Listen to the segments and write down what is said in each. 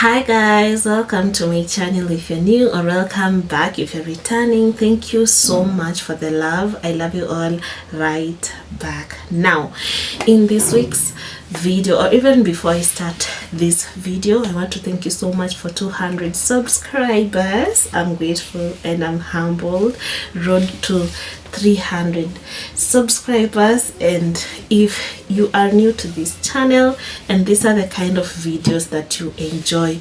Hi guys, welcome to my channel. If you're new, or welcome back if you're returning. Thank you so much for the love. I love you all right back. Now in this week's video, or even before I start this video, I want to thank you so much for 200 subscribers. I'm grateful and I'm humbled. Road to 300 subscribers. And if you are new to this channel and these are the kind of videos that you enjoy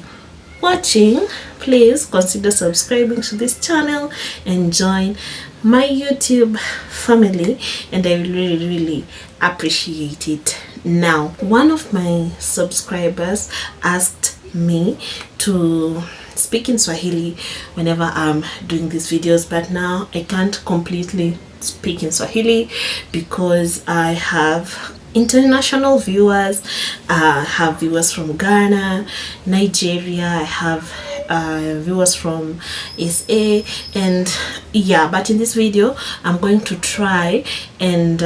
watching, please consider subscribing to this channel and join my YouTube family, and I really appreciate it. Now, one of my subscribers asked me to speak in Swahili whenever I'm doing these videos, but now I can't completely speak in Swahili because I have international viewers. I have viewers from Ghana, Nigeria, I have viewers from SA, and yeah, but in this video I'm going to try and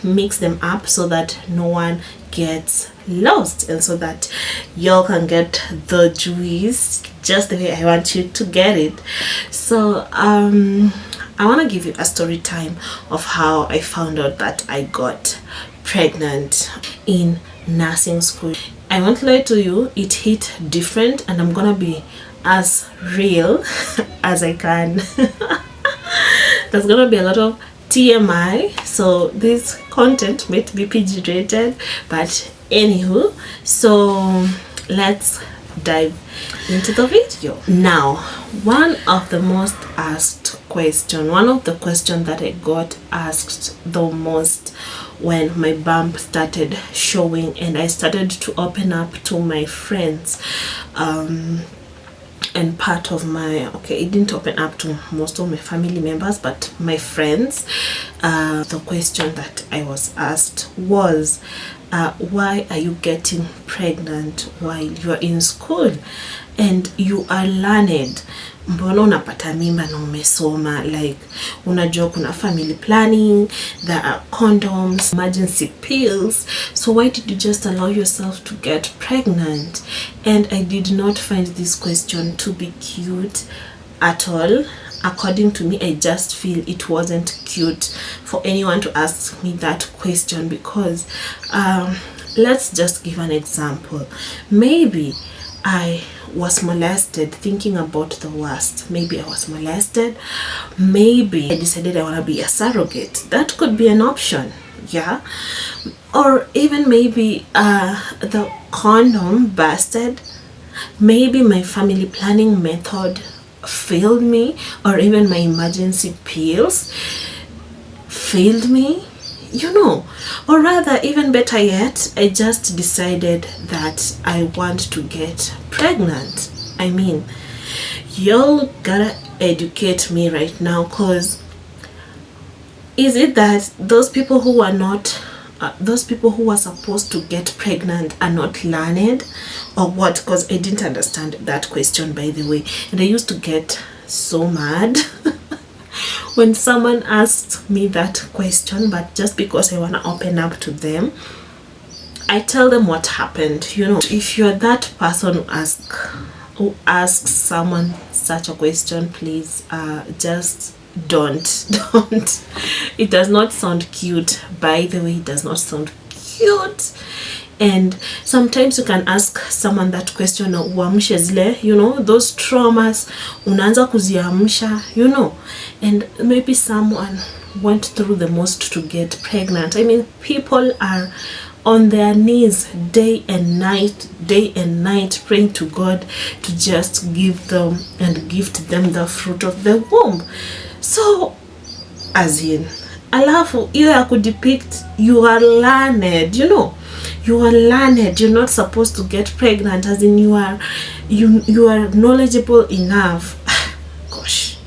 mix them up so that no one gets lost and so that y'all can get the juice just the way I want you to get it. So I want to give you a story time of how I found out that I got pregnant in nursing school. I won't lie to you, it hit different, and I'm gonna be as real as I can. There's gonna be a lot of TMI, so this content might be PG rated, but anywho, so let's dive into the video. Now, one of the question that I got asked the most when my bump started showing and I started to open up to my friends, and part of my, it didn't open up to most of my family members, but my friends, the question that I was asked was, why are you getting pregnant while you're in school and you are learned? Mbona unapata mimba na umesoma? Like, unajua kuna family planning, there are condoms, emergency pills, so why did you just allow yourself to get pregnant? And I did not find this question to be cute at all. According to me, I just feel it wasn't cute for anyone to ask me that question because let's just give an example. Maybe I was molested, thinking about the worst. Maybe I was molested. Maybe I decided I want to be a surrogate. That could be an option, yeah. Or even maybe the condom busted. Maybe my family planning method failed me, or even my emergency pills failed me, you know. Or rather, even better yet, I just decided that I want to get pregnant. I mean, y'all gotta educate me right now, cause is it that those people who are not those people who are supposed to get pregnant are not learned, or what? Because I didn't understand that question, by the way, and I used to get so mad when someone asked me that question. But just because I want to open up to them, I tell them what happened. You know, if you're that person who asks someone such a question, please just don't. It does not sound cute, by the way. It does not sound cute. And sometimes you can ask someone that question na uamshe zile, you know, those traumas unaanza kuziamsha, you know. And maybe someone went through the most to get pregnant. I mean, people are on their knees day and night praying to God to just give them and gift them the fruit of the womb. So as in, alafu hiyo ya kudepict you are learned, you know, you are learned, you're not supposed to get pregnant, as in you are knowledgeable enough. Gosh,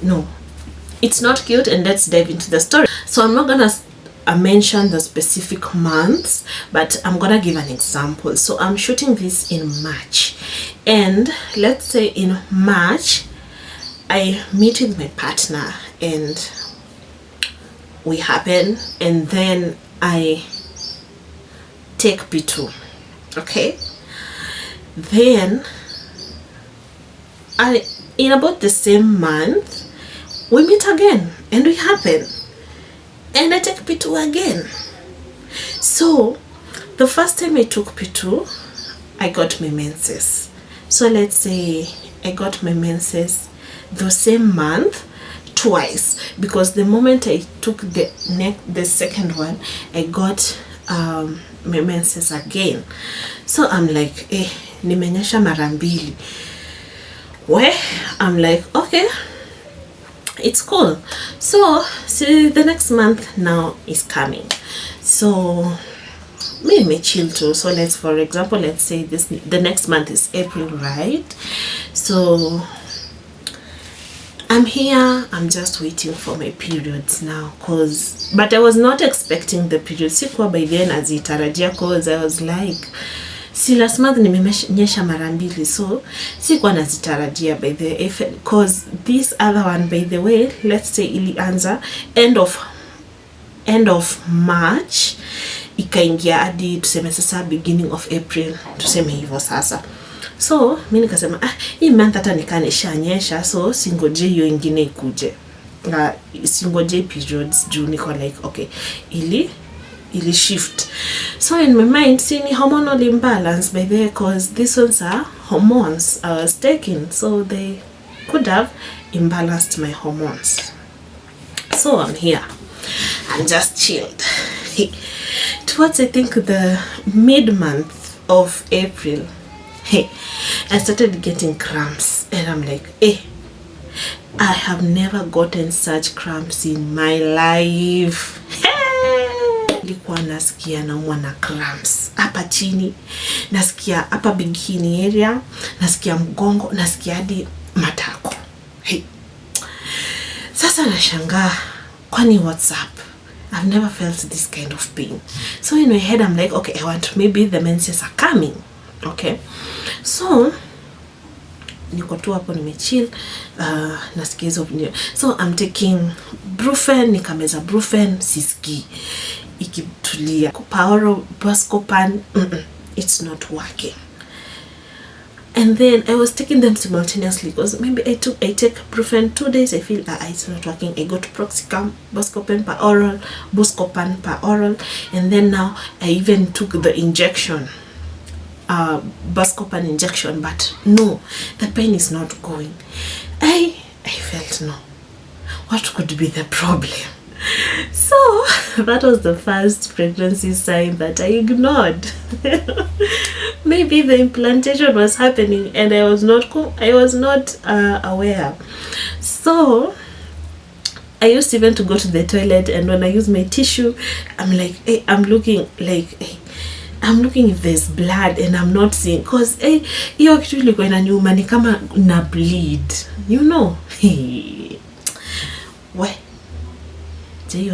no, it's not cute. And let's dive into the story. So I'm not gonna mention the specific months, but I'm gonna give an example. So I'm shooting this in March, and let's say in March I meet with my partner and we happen, and then I take B2, okay? Then in about the same month, we meet again and we happen. And I take P2 again. So the first time I took P2, I got my menses. So let's say I got my menses the same month twice, because the moment I took the second one, I got my menses again. So I'm like, nimenyesha mara mbili. Where I'm like, okay, it's cool. So see, the next month now is coming. So me may chill too. So for example, let's say the next month is April, right? So I'm here, I'm just waiting for my periods now, but I was not expecting the periods. Sikuwa by then azitarajia, cause I was like, si last month nimenyesha mara mbili, so sikuwa nazitarajia by the cause this other one, by the way, let's say ilianza end of March ikaingia hadi tuseme sasa beginning of April, tuseme hivyo sasa. So mimi nikasema hii month hata nikanishaanyesha, so singoje hiyo ingine ikuje, singoje periods juu niko like okay, ili shift. So in my mind, see ni hormonal imbalance by the way, cause these ones are hormones I was taking, so they could have imbalanced my hormones. So I'm here, I'm just chilled. Towards I think the mid-month of April, I started getting cramps, and I'm like, I have never gotten such cramps in my life. Nilikuwa nasikia naumwa na cramps hapa chini, nasikia hapa bikini area, nasikia mgongo, nasikia hadi matako. Sasa nashangaa, kwani what's up? I've never felt this kind of pain. So in my head I'm like, okay, maybe the menses are coming. Okay, so niko tu hapo nimechill, nasikia hizo. So I'm taking Brufen, nikameza Brufen, siski ikitulia. Paoro, Buscopan, it's not working. And then I was taking them simultaneously, because maybe I take Brufen 2 days, I feel it's not working. I go to Proxicam, Buscopan per oral, Buscopan per oral, and then now I even took the injection, Buscopan injection, but no, the pain is not going. I felt no, what could be the problem? So that was the first pregnancy sign that I ignored. Maybe the implantation was happening and I was not aware. So I used even to go to the toilet, and when I use my tissue, I'm like, I'm looking if there's blood, and I'm not seeing, cause hiyo kitu ilikuwa inaniuma ni kama na bleed, you know.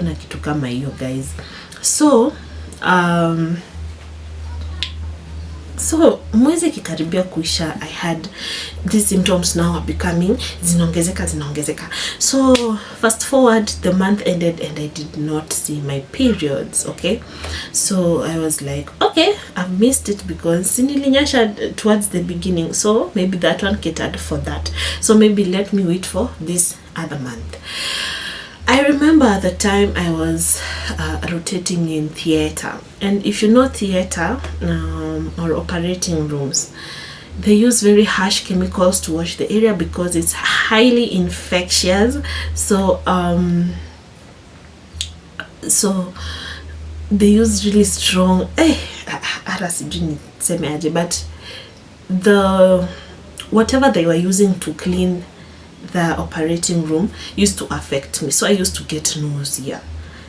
Na kitu kama hiyo, guys. So mwezi kikaribia kuisha, I had these symptoms now are becoming zinaongezeka. So fast forward, the month ended and I did not see my periods. Okay, so I was like, okay, I've missed it because nilinyesha towards the beginning, so maybe that one catered for that. So maybe let me wait for this other month. I remember at the time I was rotating in theater, and if you know theater or operating rooms, they use very harsh chemicals to wash the area because it's highly infectious. So they use really strong, but whatever they were using to clean the operating room used to affect me, so I used to get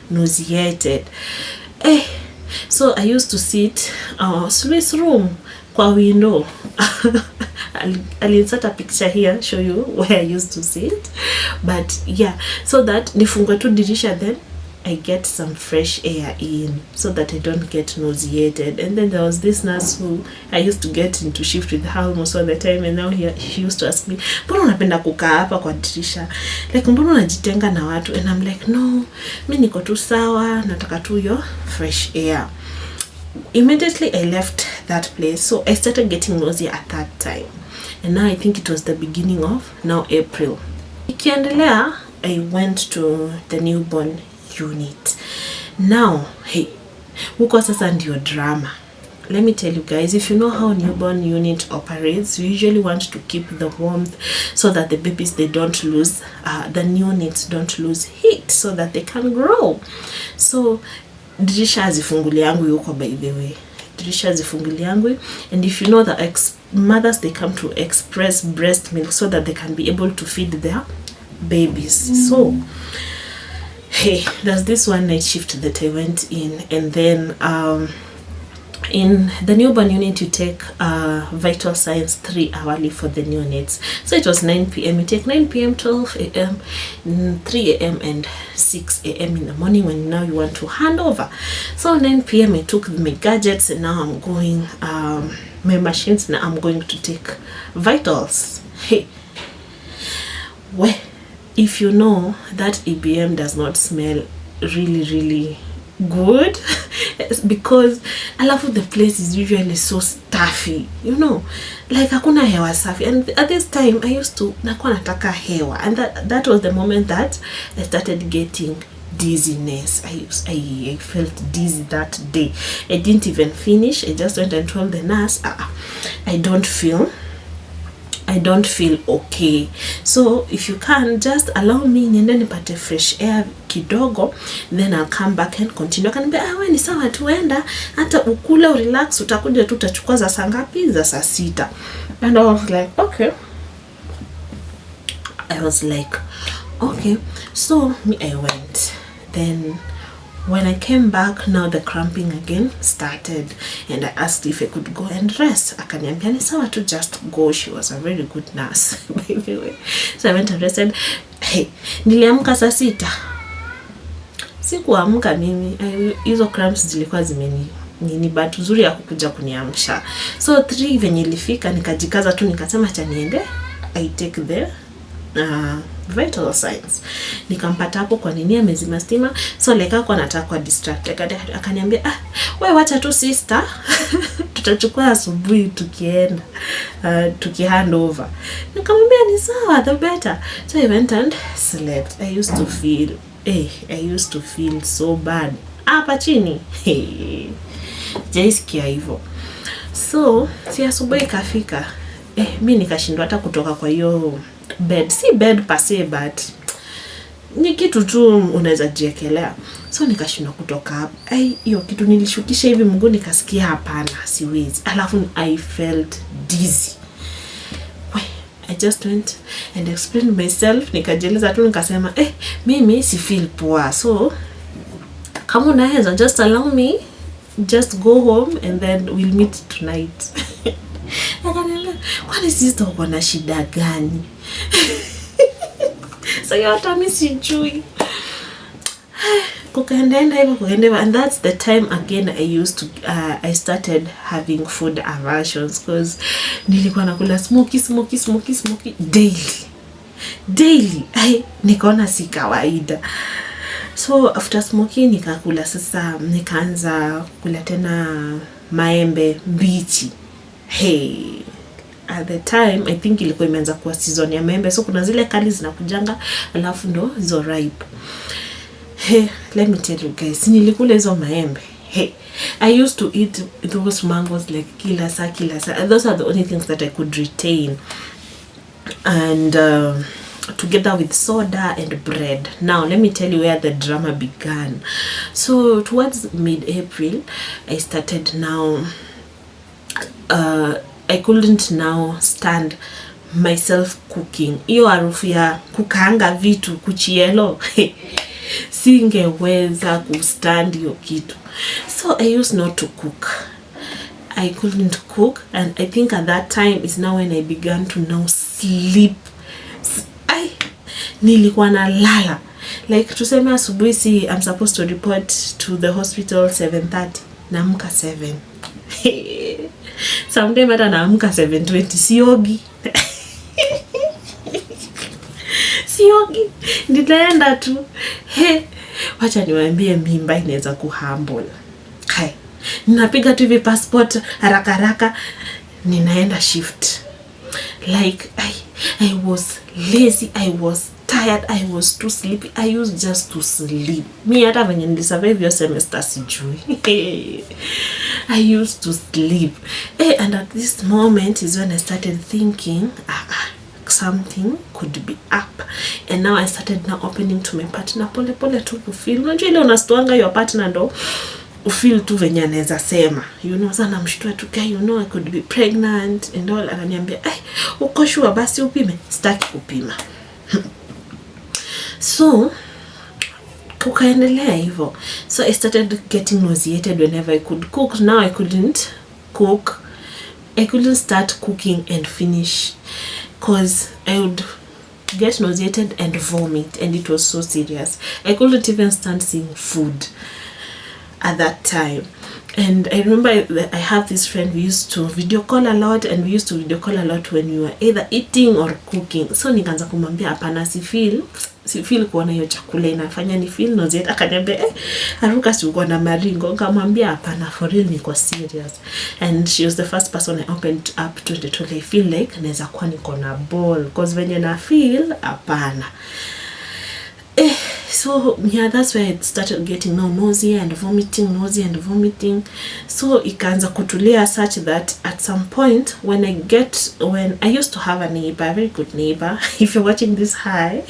nauseated. So I used to sit Swiss room kwa window. I'll insert a picture here, show you where I used to sit. But yeah, so that nifunga tu dirisha, then I get some fresh air in so that I don't get nauseated. And then there was this nurse who I used to get into shift with her almost all the time, and now she used to ask me, mbona unapenda kukaa hapa kwa dirisha? Like, mbona unajitenga na watu? And I'm like, no, mimi niko tu sawa, nataka tu yo fresh air. Immediately I left that place, so I started getting nausea at that time. and now I think it was the beginning of now April. Ikiendelea, I went to the newborn unit. Now, hey, huko sasa ndio drama. Let me tell you guys, if you know how newborn unit operates, we usually want to keep the warmth so that the babies, they don't lose, the neonates don't lose heat so that they can grow. So, dirisha hazifunguliangwi huko, by the way. Dirisha hazifunguliangwi. And if you know that mothers, they come to express breast milk so that they can be able to feed their babies. So, hey, there's this one night shift that I went in, and then in the newborn unit, you take vital signs 3 hourly for the neonates. So it was 9 p.m. You take 9 p.m., 12 a.m., 3 a.m. and 6 a.m. in the morning when now you want to hand over. So 9 p.m. I took my gadgets, and now I'm going, my machines, now I'm going to take vitals. Hey, well, if you know that EBM does not smell really good, because alafu the place is usually so stuffy, you know, like hakuna hewa safi. And at this time I used to nakuwa nataka hewa, and that was the moment that I started getting dizziness. I felt dizzy that day. I didn't even finish. I just went and told the nurse, I don't feel okay, so if you can just allow me niende nipate fresh air kidogo, then I'll come back and continue. Akaniambia, wewe ni sawa, tuenda hata ukule relax, utakuja tu utachukua za saa ngapi? Za saa 6. And I was like, okay. So I went. Then when I came back, now the cramping again started, and I asked if I could go and rest. Akaniambia, ni sawa tu, just go. She was a very good nurse, by the way. So I went and rested. Hey, niliamka saa 6. Sikuamka mimi. Hizo cramps zilikuwa nini but uzuri ya kukuja kuniamsha. So 3 venye ilifika, nikajikaza tu, nikasema acha niende I take the vital signs. Nikampata hapo kwa nini amezima stima. So like ako anataka kwa distract. Akaniambia, wewe wacha tu sister. Tutachukua asubuhi tukienda tukihand over. Nikamwambia ni sawa, the better. So I went and slept. I used to feel so bad hapa chini. Jaisikia hivyo. So si asubuhi kafika, mimi nikashindwa hata kutoka kwa hiyo bed. Si bed per se, but ni kitu tu unaweza jiekelea. So nikashindwa kutoka hapo. Hiyo kitu nilishukisha hivi mguu, nikasikia hapana, siwezi. Alafu I felt dizzy. I just went and explained myself. Nikajieleza tu, nikasema mimi si feel poa. So kama unaweza just allow me, just go home and then we'll meet tonight. Akaniambia, kwani sister uko na shida gani? So yote mimi sijui. Kukaenda hivyo, and that's the time again I started having food aversions, because nilikuwa nakula smoky daily. Nikaona si kawaida. So after smoky nikakula sasa, nikaanza kula tena maembe mbichi. Hey, at the time I think ilikuwa imeanza kuwa season ya maembe, so kuna zile kali zinakujanga, alafu ndo zo ripe. Hey, let me tell you guys, nilikula hizo maembe. Hey, I used to eat those mangoes like kila saa. Those are the only things that I could retain, and together with soda and bread. Now let me tell you where the drama began. So towards mid-April, I started now, I couldn't now stand myself cooking. Iyo harufu ya kukaanga vitu kuchielo, singeweza kustand hiyo kitu. So I used not to cook. I couldn't cook, and I think at that time is now when I began to now sleep. Nilikuwa na lala. Like tuseme asubuhi, si I'm supposed to report to the hospital 7:30. Naamka 7. Sometimes hata naamka 7:20. Siogi. Nitaenda tu. Wacha niwaambie, mimba inaweza kuhumble. Ninapiga tu hivi passport haraka, ninaenda shift. Like I was lazy, I was tired, I was too sleepy. I used just to sleep. Me hata venye nilisurvive your semester sijui. I used to sleep. And at this moment is when I started thinking, something could be up. And now I started now opening to my partner. Pole pole tu kufeel. Unajua ile unastuanga your partner ndo ufeel tu venye anaweza sema. You know, sana mshtua tu kai, you know, I could be pregnant and all. Ananiambia, uko sure basi upime? Sitaki kupima. So kukaendelea hivyo. So I started getting nauseated whenever I could cook. Now I couldn't cook. I couldn't start cooking and finish because I would get nauseated and vomit, and it was so serious. I couldn't even stand seeing food at that time. And I remember I have this friend, we used to video call a lot, and we used to video call a lot when we were either eating or cooking. So nikaanza kumwambia hapana, si feel kuona hiyo chakula inafanya ni feel nauseous. Akaniambia Aruka si uko na maringo. Nikamwambia hapana, for real niko serious. And she was the first person I opened up to, and told I feel like naweza kuwa niko na ball because when you feel hapana. So yeah, that's where I started getting nausea and vomiting. So ikaanza kutulia such that at some point when I used to have a neighbor, a very good neighbor. If you're watching this, hi.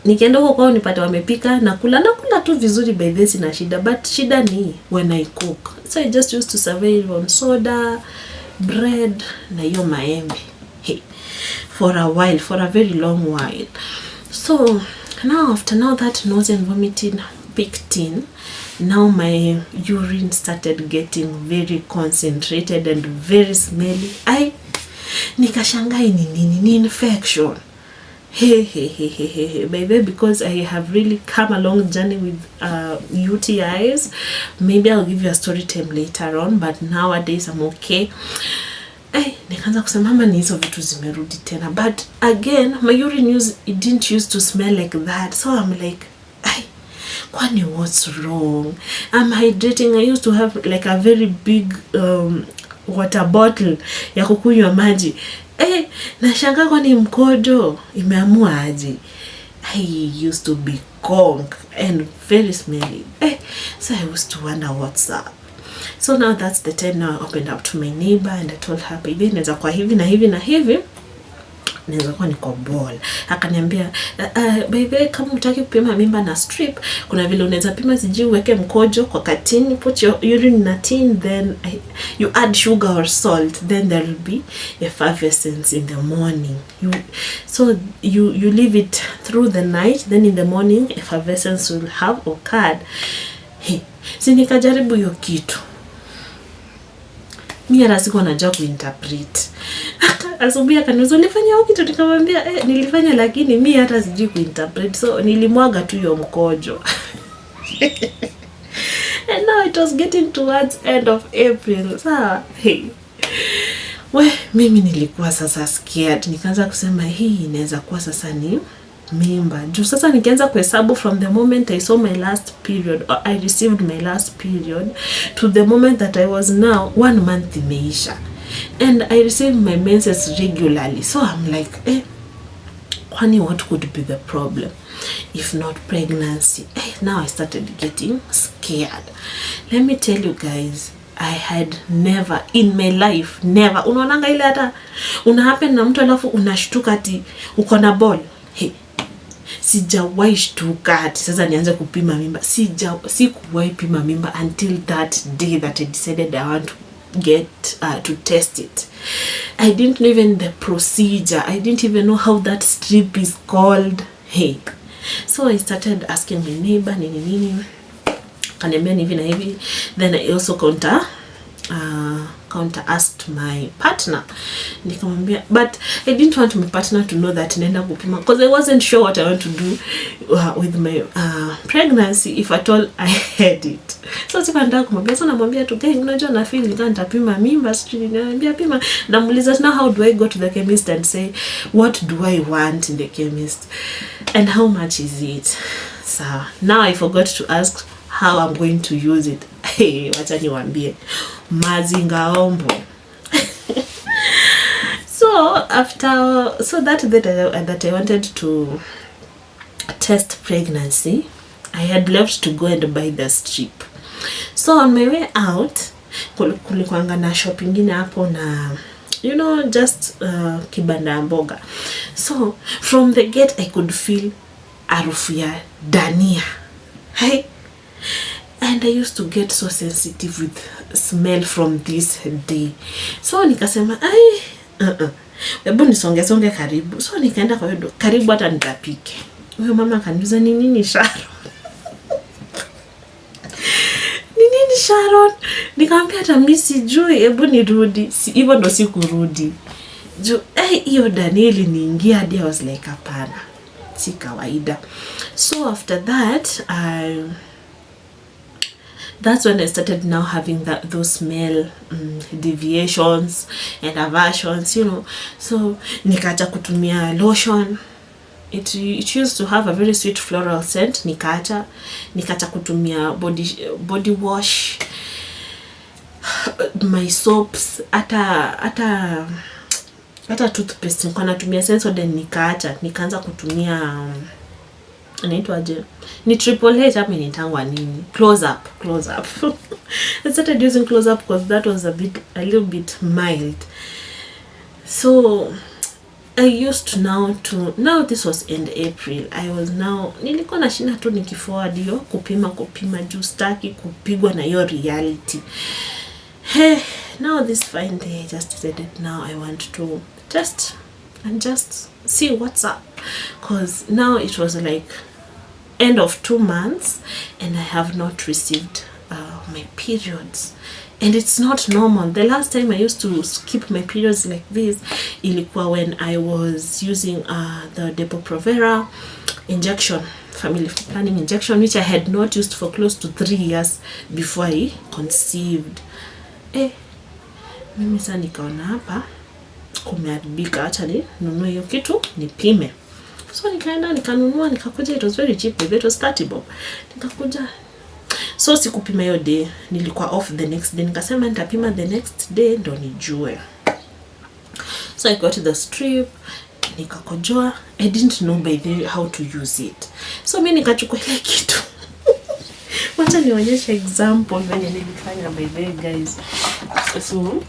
Nikienda huko kwao nipate wamepika na kula tu vizuri, by this ina shida, but shida ni when I cook. So I just used to survive on soda, bread na hiyo maembe. For a very long while. So after that nausea and vomiting picked in, now my urine started getting very concentrated and very smelly. Nikashangai ni infection. Baby, because I have really come a long journey with UTIs. Maybe I'll give you a story time later on, but nowadays I'm okay. Nikaanza kusema mama ni hizo vitu zimerudi tena, but again my urine it didn't used to smell like that. So I'm like, kwani what's wrong? I'm hydrating. I used to have like a very big water bottle ya kukunywa maji. Nashangaa kwani mkojo imeamua aje. I used to be conk and very smelly. So I used to wonder what's up. So now that's the time now I opened up to my neighbor and I told her, baby, naweza kwa hivi na hivi na hivi, naweza kwa niko ball. Akaniambia, baby, kama utaki kupima mimba na strip, kuna vile unaweza pima siji uweke mkojo kwa katini, put your urine in a tin, then you add sugar or salt, then there will be effervescence in the morning. You leave it through the night, then in the morning effervescence will have occurred. Si nikajaribu hiyo kitu. Mimi hata siko najua kuinterpret. Asubuhi akaniuliza ulifanya hiyo kitu, nikamwambia nilifanya, lakini mimi hata sijui kuinterpret. So nilimwaga tu hiyo mkojo. And now it was getting towards end of April. Sawa. Mimi nilikuwa sasa scared. Nikaanza kusema hii inaweza kuwa sasa ni mimba. Juu sasa nikianza kuhesabu from the moment I saw my last period, or I received my last period, to the moment that I was now 1 month imeisha. And I received my menses regularly. So I'm like, kwani what could be the problem? If not pregnancy. Now I started getting scared. Let me tell you guys, I had never in my life, never. Unaonanga ile hata unahappen na mtu alafu unashtuka ati uko na ball. Sijawahi shtuka ati sasa nianze kupima mimba. Sikuwahi pima mimba until that day that I decided I want to test it. I didn't know even the procedure. I didn't even know how that strip is called. So I started asking my neighbor nini. Kaniambia hivi na hivi. Then I also counter asked my partner. Nikamwambia, but I didn't want my partner to know that naenda kupima, because I wasn't sure what I want to do with my pregnancy, if at all I had it. So sikuandaa kumwambia. So namwambia tu, gang, unajua na feel nika nitapima mimba, sijui niambia pima. Namuuliza, now how do I go to the chemist and say what do I want in the chemist and how much is it? So now I forgot to ask how I'm going to use it. Wacha niwaambie, mazingaombo. that day that I wanted to test pregnancy, I had left to go and buy the strip. So on my way out, kulikuanga na shop ingine hapo na just kibanda mboga. So from the gate I could feel harufu ya dania. Hey, and I used to get so sensitive with smell from this day. So nikasema hebu nisonge karibu. So nikaenda kwa hiyo karibu hata nitapike. Huyo mama akaniuliza ni nini Sharon? Ni nini Sharon? Nikamwambia hata mimi sijui, hebu nirudi. Hivyo ndo sikurudi. Hiyo Danieli niingia hadi I was like hapana. Si kawaida. So after that, that's when I started now having those smell deviations and aversions, So nikaacha kutumia lotion. It used to have a very sweet floral scent. Nikaacha kutumia body wash, my soaps, hata toothpaste nilikuwa natumia Sensodyne, nikaanza kutumia anaitwaje, ni Triple H hapo initangwa nini, close up. I started using close up because that was a little bit mild. So I used to now this was in April. I was now nilikuwa na shina tu nikiforward hiyo kupima juu staki kupigwa na hiyo reality. Hey, now this fine day I just decided now I want to test and just see what's up, because now it was like end of 2 months and I have not received my periods, and it's not normal. The last time I used to skip my periods like this ilikuwa when I was using the Depo-Provera injection, family planning injection, which I had not used for close to 3 years before I conceived. Mimi sasa nikaona hapa kumeharibika, acha ninunue hiyo kitu nipime. So nikaenda nikanunua, nikakuja, it was very cheap, it was 30 bob. Nikakuja, so sikupima hiyo day, nilikuwa off the next day. Nikasema nitapima the next day ndo nijue. So I got the strip, nikakojoa. I didn't know by the way how to use it. So mimi nikachukua ile kitu. Wacha nionyeshe example venye nilifanya by the way guys. So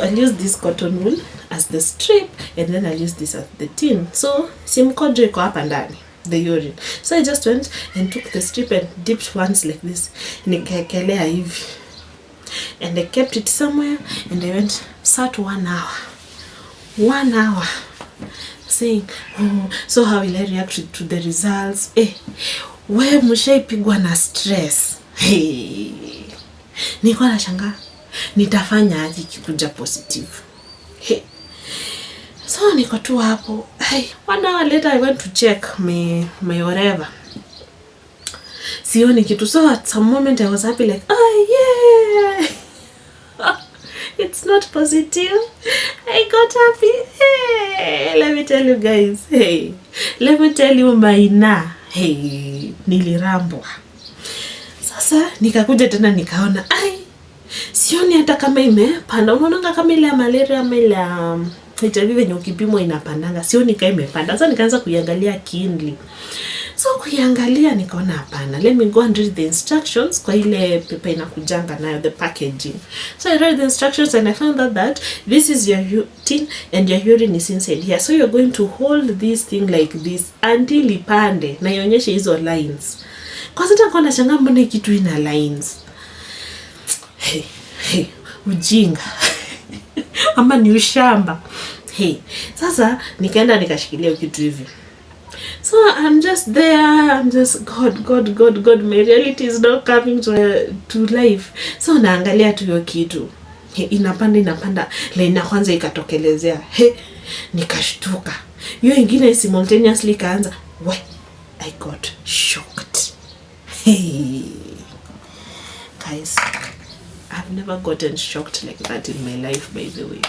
I'll use this cotton wool as the strip, and then I'll use this as the tin. So simkojo iko hapa ndani, the urine. So I just went and took the strip and dipped once like this. Nikaekelea hivi. And I kept it somewhere, and I went sat 1 hour. 1 hour. Saying, so how will I react to the results? Wewe mshaipigwa na stress. Niko nashangaa nitafanya aje kikuja positive. So niko tu hapo. 1 hour later I went to check my whatever. Sioni kitu. So at some moment I was happy like, yeah. It's not positive. I got happy. Hey, let me tell you guys. Hey, let me tell you Maina. Hey, nilirambwa. Sasa nikakuja tena nikaona sioni hata kama imepanda. Unaona kama ile ya malaria ama ile HIV venye ukipimwa inapandanga. Sioni kama imepanda. Sasa nikaanza kuiangalia keenly. So kuiangalia nikaona hapana. Let me go and read the instructions kwa ile pepa inakujanga nayo, the packaging. So I read the instructions and I found out that this is your tin and your urine is inside here. So you're going to hold this thing like this until ipande na ionyeshe hizo lines. Kwa sababu nilikuwa nashangaa mbona kitu ina lines. Hey, ujinga. Ama ni ushamba. Sasa nikaenda nikashikilia kitu hivi. So I'm just there, I'm just God, my reality is not coming to life. So naangalia tu hiyo kitu. Inapanda, line ya kwanza ikatokelezea. Nikashtuka. Hiyo ingine simultaneously kaanza. I got shocked. Guys, I've never gotten shocked like that in my life, by the way.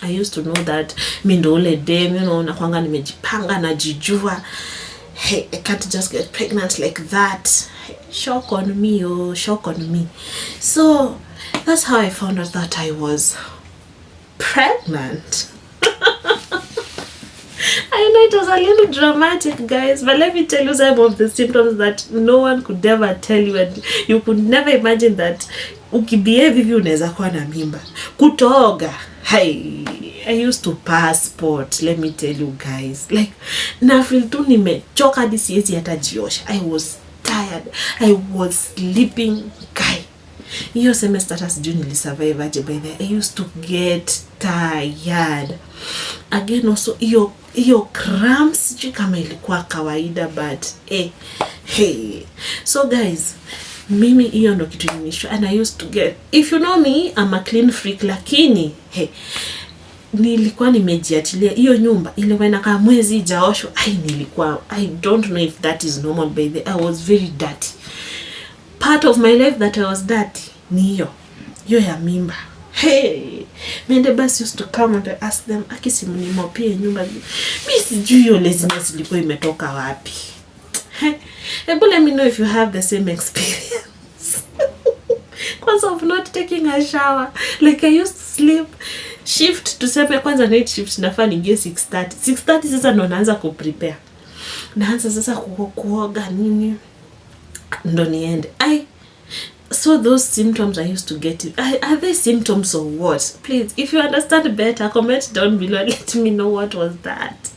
I used to know that mi ndo ule dem, nakwanga nimejipanga najijua. I can't just get pregnant like that. Shock on me. So that's how I found out that I was pregnant. I know it was a little dramatic, guys, but let me tell you some of the symptoms that no one could ever tell you, and you could never imagine that ukibehave hivi unaweza kuwa na mimba. Kutoga. I used to passport, let me tell you guys. Like, na feel tu nimechoka hadi siwezi hata jiosha. I was tired. I was sleeping, guy. Hiyo semester hata sijui nilisurvive aje by the I used to get tired. Again also hiyo cramps sijui kama ilikuwa kawaida, but hey. So guys, mimi hiyo ndo kitu nilisho, and I used to get, if you know me, I'm a clean freak, lakini nilikuwa nimejiachilia hiyo nyumba ile wena kama mwezi jaosho. I don't know if that is normal by the I was very dirty. Part of my life that I was dirty ni hiyo ya mimba. My neighbors used to come and ask them, akisimu ni mopie nyumba. Mimi sijui hiyo laziness ilikuwa imetoka wapi. Let me know if you have the same experience. Cause of not taking a shower. Like, I used to sleep shift tuseme kwanza night shift nafaa niingie 6:30 sasa ndo naanza kuprepare, naanza sasa kuoga nini ndo niende. So those symptoms I used to get, are they symptoms of what? Please, if you understand better, comment down below, let me know what was that.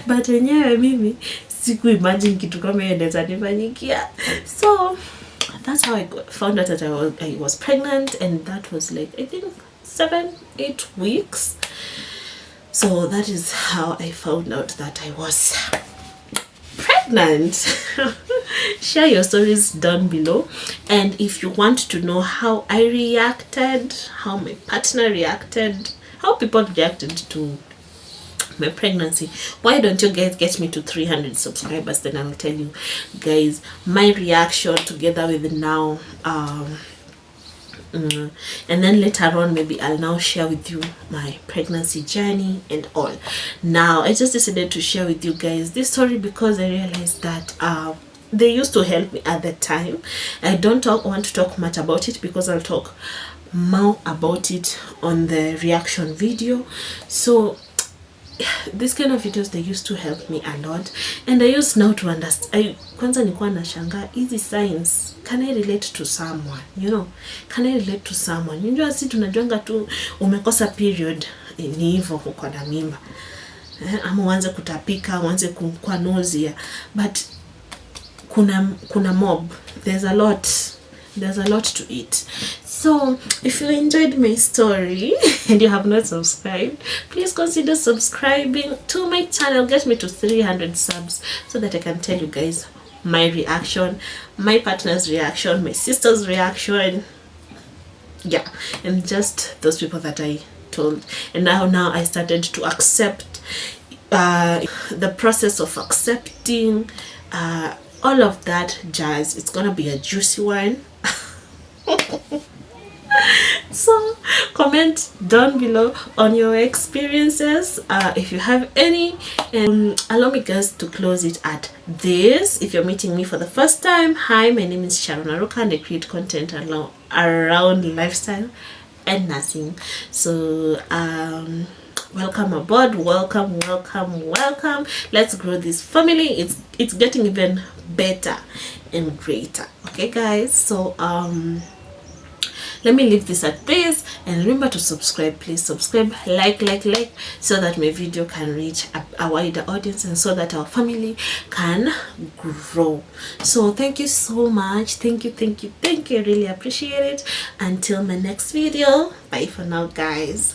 But yenyewe mimi siku imagine kitu kama hiyo inaweza nifanyikia. So that's how I found out that I was pregnant, and that was like I think 7-8 weeks. So that is how I found out that I was pregnant. Share your stories down below, and if you want to know how I reacted, how my partner reacted, how people reacted to my pregnancy, why don't you guys get me to 300 subscribers, then I'll tell you guys my reaction together with now and then later on maybe I'll now share with you my pregnancy journey and all. Now I just decided to share with you guys this story because I realized that they used to help me at the time. I don't want to talk much about it because I'll talk more about it on the reaction video. So this kind of videos, they used to help me a lot, and I used now to understand. Kwanza nilikuwa nashangaa hizi signs, can I relate to someone, you know, can I relate to someone? Unajua sisi tunajonga tu umekosa period ni hivyo uko na mimba, ama uanze kutapika, uanze kuwa nausea, but kuna mob, there's a lot to it. So if you enjoyed my story and you have not subscribed, please consider subscribing to my channel. Get me to 300 subs so that I can tell you guys my reaction, my partner's reaction, my sister's reaction, yeah, and just those people that I told. And now I started to accept the process of accepting all of that jazz. It's gonna be a juicy one. So comment down below on your experiences, if you have any, and allow me guys to close it at this. If you're meeting me for the first time, hi, my name is Sharon Aruka and I create content around lifestyle and nursing. So welcome aboard, welcome. Let's grow this family. It's getting even better and greater. Okay guys, so let me leave this at this, and remember to subscribe. Please subscribe, like, so that my video can reach a wider audience and so that our family can grow. So thank you so much. Thank you. I really appreciate it. Until my next video, bye for now guys.